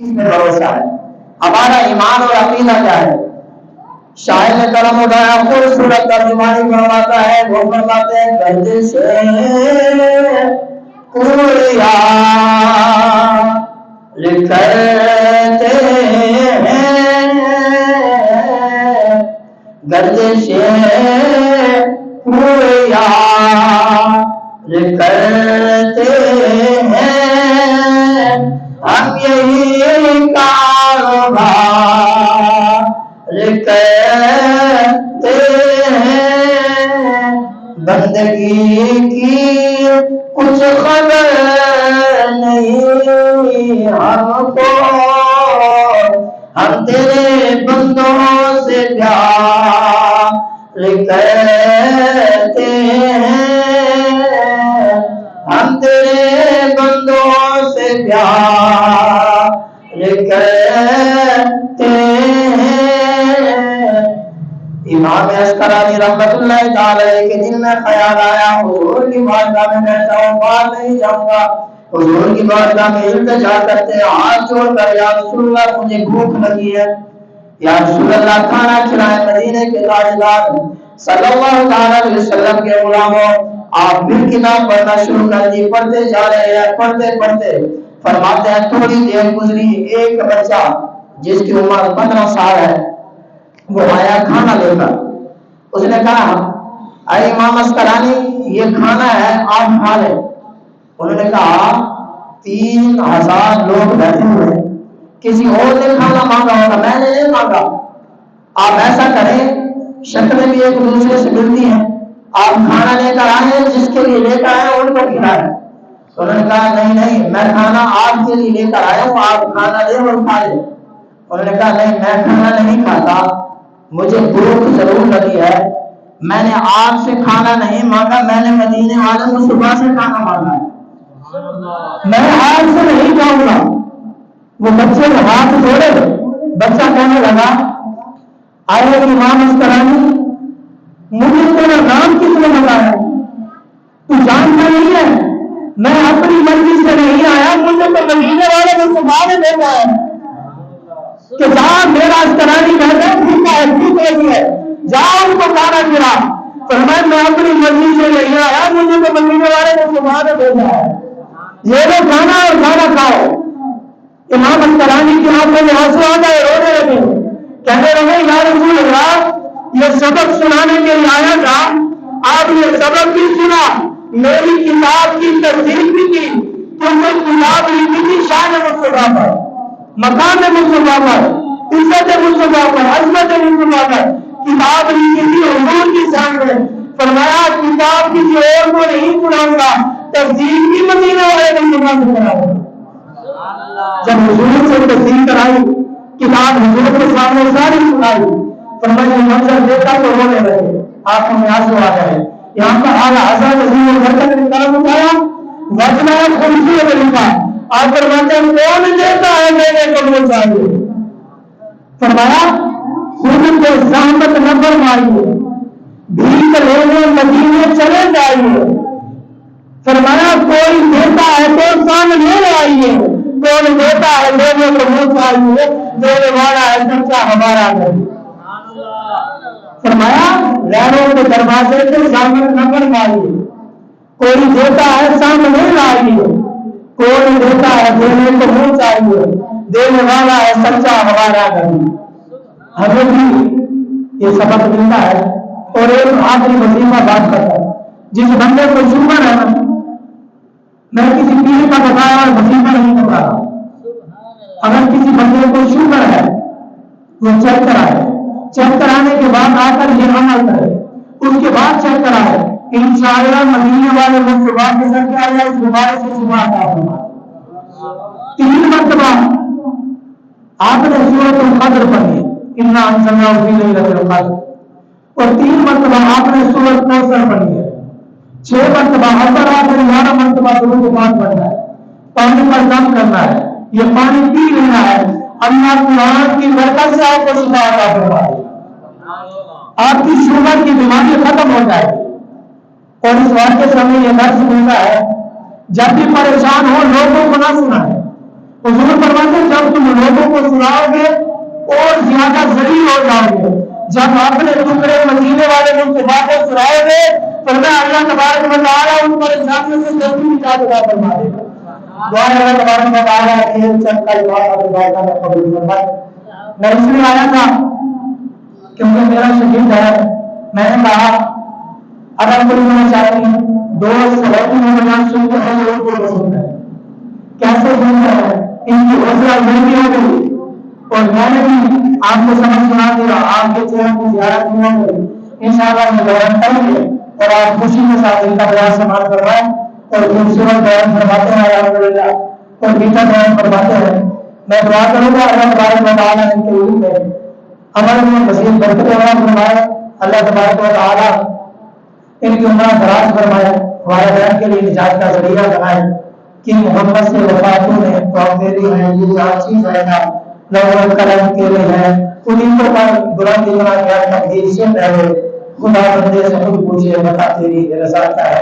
میں بھروسہ ہے، ہمارا ایمان اور عقیدہ کیا ہے؟ شاعر نے قلم اٹھایا، خوبصورت ترجمانی فرماتا ہے، وہ فرماتے ہیں گردش کویا کرتے ہیں، گردش کویا کرتے ہیں، ہم یہی کاروبار کرتے ہیں، بندگی کی کچھ خبر نہیں ہم کو، ہم تیرے بندوں سے پیار کرتے ہیں، ہم تیرے بندوں سے پیار کرتے ہیں۔ امام عسقلانی رحمت اللہ تعالی کے دل میں خیال آیا، حضور کی بارگاہ میں بیٹھا ہوں، باہر نہیں جاؤں گا، حضور کی بارگاہ میں التجا کرتے ہیں، ہاتھ جوڑ کر، یا رسول اللہ مجھے بھوک لگی ہے، یا رسول اللہ کھانا کھلائے، مدینے کے تاجدار صلی اللہ علیہ وسلم کے غلاموں آپ پھر کتاب پڑھنا شروع کر دی، پڑھتے جا رہے ہیں، پڑھتے پڑھتے فرماتے ہیں تھوڑی دیر گزری، ایک بچہ جس کی عمر 15 سال ہے وہ آیا کھانا لے کر، اس نے کہا اے امام عسقلانی یہ کھانا ہے آپ کھا لیں۔ انہوں نے کہا 3000 لوگ بیٹھے ہوئے ہیں، کسی اور نے کھانا مانگا ہوگا، میں نے نہیں مانگا، آپ ایسا کریں شکلیں بھی ایک دوسرے سے ملتی ہیں، آپ کھانا لے کر آئے، جس کے لیے لے کر آئے ان کو کھلائیں۔ انہوں نے کہا نہیں نہیں میں کھانا آپ کے لیے لے کر آیا ہوں، آپ کھانا لیں اور کھا لیں۔ انہوں نے کہا نہیں میں کھانا نہیں کھاتا، مجھے بھوک ضرور لگی ہے، میں نے آپ سے کھانا نہیں مانگا، میں نے مدینے والوں کو صبح سے کھانا مانگا ہے، میں آج سے نہیں جاؤں گا۔ وہ بچے نے ہاتھ جوڑے، بچہ کہنے لگا آئے امام عسقلانی مجھے تیرا نام کس نے بتایا؟ تو جانتا نہیں ہے میں اپنی مرضی سے نہیں آیا، مجھے تو مدینے والے نے صبح میں بھیجا ہے کہ جہاں میرا عسقلانی بیٹھا بھوکا ہے، بھوک لگی ہے، جاؤ ان کو کھانا کھلا۔ فرمایا میں اپنی مرضی سے نہیں آیا، مجھے تو مدینے والے نے صبح میں بھیجا ہے، یہ لو کھانا اور کھانا کھاؤ۔ امام عسقلانی کی آنکھوں میں آنسو آ گئے، رونے لگے، کہنے لگے یا رسول اللہ یہ سبق سنانے کے لیے آیا تھا، آپ یہ سبق بھی سنا، میری کتاب کی تصدیق بھی کی، تم نے کتاب لکھی تھی شان مصطفیٰ پر، مقام مصطفیٰ پر، عزت مصطفیٰ پر، عظمت مصطفیٰ پر، کتاب لکھی تھی حضور کی شان میں۔ فرمایا کتاب کسی اور کو نہیں سناؤں گا، تصدیق بھی مدینے والے نے سناؤں گا۔ جب حضور سے تصدیق کرائی، کتاب حضور کے سامنے ساری سنائی، فرمایا منظر دیکھا تو رونے لگے، آنکھوں میں آنسو آ گئے۔ یہاں پر اعلیٰ حضرت عظیم البرکت نے قلم اٹھایا، وزنہ خمسی میں لکھا، آپ فرماتے ہیں کون دیتا ہے میرے قبول چاہیے؟ فرمایا خود کو زحمت نہ فرمائیے، بھیک لینے مدینے چلے جائیے۔ فرمایا کوئی دیتا ہے تو سامنے آئیے، کون دیتا ہے لوگوں کو منہ چاہیے، دینے والا ہے سچا ہمارا نہیں۔ فرمایا غیروں کے دروازے سے زحمت نہ فرمائیے، کوئی دیتا ہے سامنے لائیے، کوئی دیتا ہے دینے کو منہ چاہیے، دینے والا ہے سچا ہمارا نہیں۔ ہمیں بھی یہ سبق ملتا ہے۔ اور ایک آخری وظیفہ بات کرتا ہے، جس بندے کو شوگر ہے نا، میں کسی پیر کا بتایا اور وظیفہ نہیں بتا رہا، اگر کسی بندے کو شوگر ہے وہ چیک کرائے، چیک کرانے کے بعد آ کر یہ عمل کرے، اس کے بعد چیک کرائے، انشاءاللہ مدینے والے وہ صبح کے سر کے آیا اس دوبارے سے صبح آتا ہوگا۔ 3 مرتبہ آپ نے سورۃ القدر پڑھی، انا انزلناہ فی لیلۃ القدر، اور 3 مرتبہ آپ نے سورۃ کوثر پڑھی ہے، 6 مرتبہ اثر آخر 11 مرتبہ درود پاک پڑھنا ہے، پانی پر دم کرنا ہے، یہ پانی پی لینا ہے، اللہ قرآن کی برکت سے آپ کو شفا عطا فرمائے، آپ کی شوگر کی بیماری ختم ہو جائے گی۔ اور اس واقعے سے ہمیں یہ درس ملتا ہے جب بھی پریشان ہو لوگوں کو نہ سنائے، حضور فرماتے ہیں جب تم سناؤ گے اور زیادہ ذلیل ہو جاؤ گے. جب اپنے ٹکڑے مدینے والے مصطفیٰ کو سناؤ گے تو میں اللہ تبارک و تعالیٰ ان پر جہنم سے جلدی نجات عطا فرما دے گا. دعا اللہ تبارک و تعالیٰ کہ چند کا دعا آپ کا قبول فرمائے. میں اس لیے آیا تھا کیونکہ میرا شہید ہے. میں نے کہا اگر کوئی ہونا چاہتی ہے دوست سہیلی نوجوان سنتے ہیں لوگوں کو پسند ہے کیسے سنتے ہیں ان کی حوصلہ افزائی ہو گئی اور میں نے بھی آپ کو سمجھ سنا دیا. آپ کے چہرے کی زیارت نہیں ہو گئی انشاءاللہ میں بیان کریں گے اور آپ خوشی کے ساتھ ان کا بیان سماعت کروائیں اور خوبصورت بیان فرماتے ہیں الحمدللہ اور میٹھا بیان فرماتے ہیں. میں دعا کروں گا اللہ تبارک و تعالیٰ ان کے علم میں عمل میں مزید برکت عطا فرمائے. اللہ تبارک و تعالیٰ ان کی عمر دراز فرمائے والدین کے لیے نجات کا ذریعہ بنائے کہ محمد سے وفاتوں میں تو میری ہے یہ چار چیز ہے نا لوگ کرم کے لیے ہے انہیں کو پر بلند اتنا کیا تقدیر سے پہلے خدا بندے سے خود پوچھے بتا تیری رضا کا ہے.